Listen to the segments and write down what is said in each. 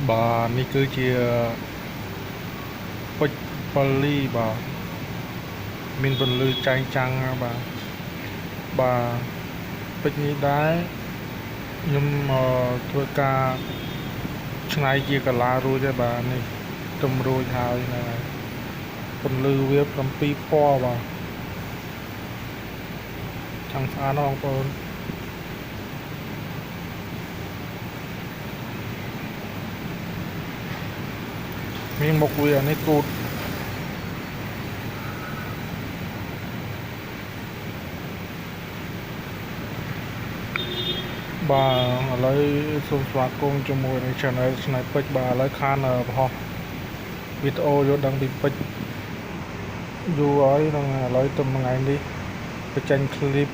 Bàនេះគឺជាពេជ្រប៉ូលីបាទមានពន្លឺចែងចាំងបាទពេជ្រនេះដែរខ្ញុំធ្វើការឆ្នៃជាកាឡារួចហើយបាទនេះទម្រួចហើយហ្នឹងហើយពន្លឺវា7ពណ៌បាទចង់ស្អាតណាស់បងប្អូនមានមុខវានេះគូតបាទឥឡូវសូមស្វាគមន៍ជាមួយនឹង Channel ឆ្នៃពេជ្របាទឥឡូវខានបង្ហោះវីដេអូយកដឹងពីពេជ្រយូរហើយហ្នឹងឥឡូវទៅមួយថ្ងៃនេះបញ្ចេញឃ្លីប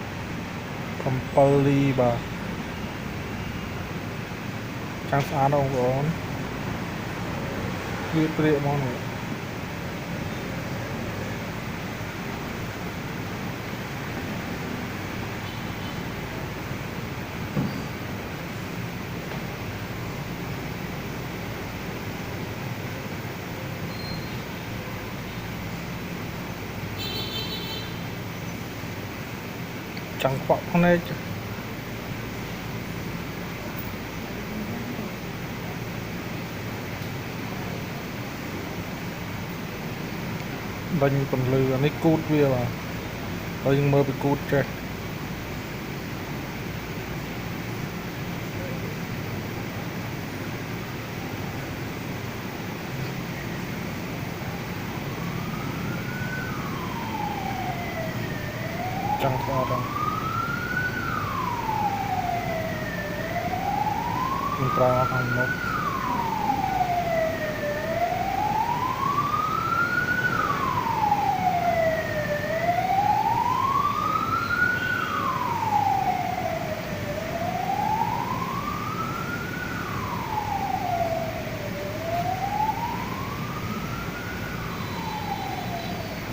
7លីបាទចាំស្អាតបងប្អូនវាព្រាកហ្មងនេះចង់ខ្វក់ភ្នែកដេញពន្លឺអានេះគូតវាបាទហើយយើងមើលពីគូតចេះចង់ស្អាតហ្នឹងខ្ញុំប្រើខាងមុខ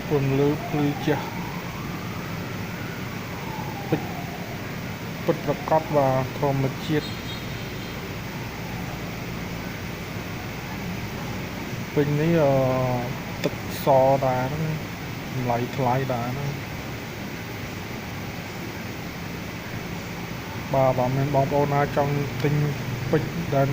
ពន្លឺភ្លឺចាស់ពិតប្រកបបាទធម្មជាតិពេញនេះទឹកសដែរហ្នឹងតម្លៃថ្លៃដែរហ្នឹងបាទមានបងប្អូនណាចង់ទិញពេជ្រដែល